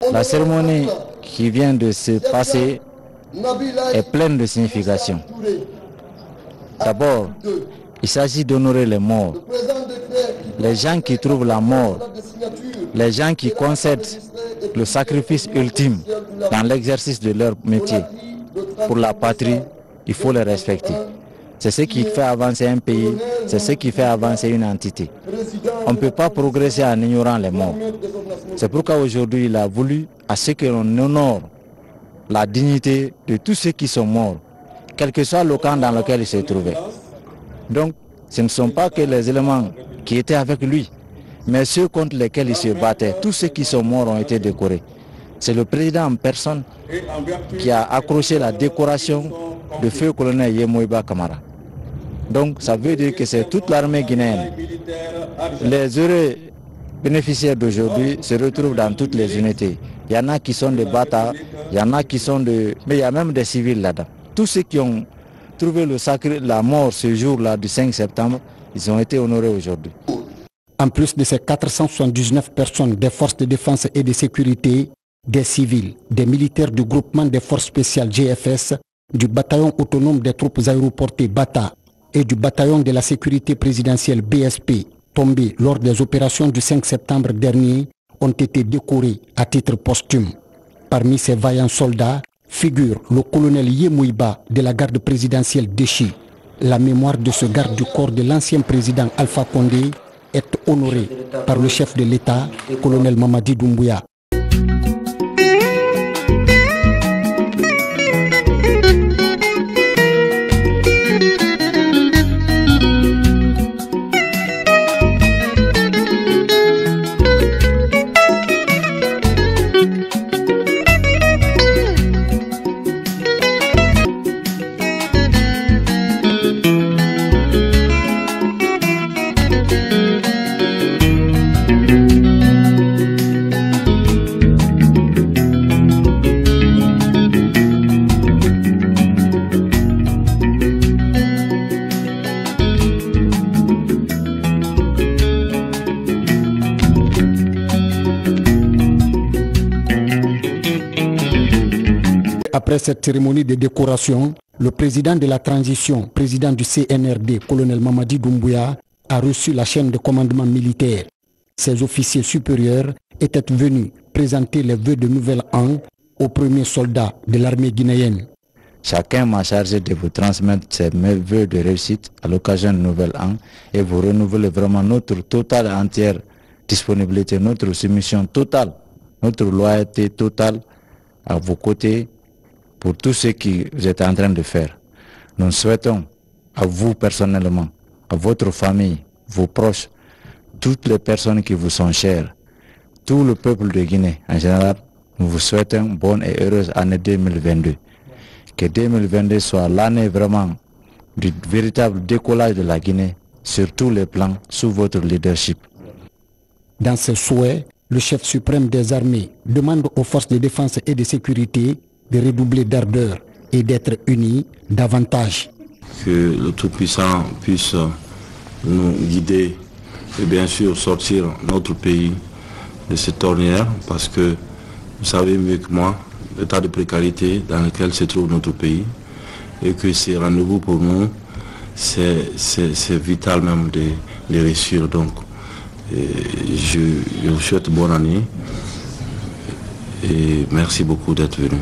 La cérémonie qui vient de se passer est pleine de signification. D'abord, il s'agit d'honorer les morts, les gens qui trouvent la mort, les gens qui concèdent le sacrifice ultime dans l'exercice de leur métier. Pour la patrie, il faut les respecter. C'est ce qui fait avancer un pays, c'est ce qui fait avancer une entité. On ne peut pas progresser en ignorant les morts. C'est pourquoi aujourd'hui il a voulu à ce que l'on honore la dignité de tous ceux qui sont morts, quel que soit le camp dans lequel ils se trouvaient. Donc, ce ne sont pas que les éléments qui étaient avec lui, mais ceux contre lesquels il se battait. Tous ceux qui sont morts ont été décorés. C'est le président en personne qui a accroché la décoration de feu colonel Yemoïba Kamara. Donc, ça veut dire que c'est toute l'armée guinéenne. Les heureux bénéficiaires d'aujourd'hui se retrouvent dans toutes les unités. Il y en a qui sont des bâtards, il y en a qui sont de... Mais il y a même des civils là-dedans. Tous ceux qui ont trouvé la mort ce jour-là du 5 septembre, ils ont été honorés aujourd'hui. En plus de ces 479 personnes des forces de défense et de sécurité, des civils, des militaires du groupement des forces spéciales GFS, du bataillon autonome des troupes aéroportées BATA et du bataillon de la sécurité présidentielle BSP, tombés lors des opérations du 5 septembre dernier, ont été décorés à titre posthume. Parmi ces vaillants soldats figure le colonel Yemoïba de la garde présidentielle d'Echi. La mémoire de ce garde du corps de l'ancien président Alpha Condé est honorée par le chef de l'État, colonel Mamadi Doumbouya. Après cette cérémonie de décoration, le président de la transition, président du CNRD, colonel Mamadi Doumbouya, a reçu la chaîne de commandement militaire. Ses officiers supérieurs étaient venus présenter les vœux de nouvel an aux premiers soldats de l'armée guinéenne. Chacun m'a chargé de vous transmettre ses vœux de réussite à l'occasion du nouvel an et vous renouveler vraiment notre totale entière disponibilité, notre soumission totale, notre loyauté totale à vos côtés pour tout ce que vous êtes en train de faire. Nous souhaitons à vous personnellement, à votre famille, vos proches, toutes les personnes qui vous sont chères, tout le peuple de Guinée en général, nous vous souhaitons une bonne et heureuse année 2022. Que 2022 soit l'année vraiment du véritable décollage de la Guinée sur tous les plans sous votre leadership. Dans ses souhaits, le chef suprême des armées demande aux forces de défense et de sécurité de redoubler d'ardeur et d'être unis davantage. Que le Tout-Puissant puisse nous guider et bien sûr sortir notre pays de cette ornière, parce que vous savez mieux que moi l'état de précarité dans lequel se trouve notre pays et que ces rendez-vous pour nous c'est vital même de réussir. Donc je vous souhaite bonne année et merci beaucoup d'être venu.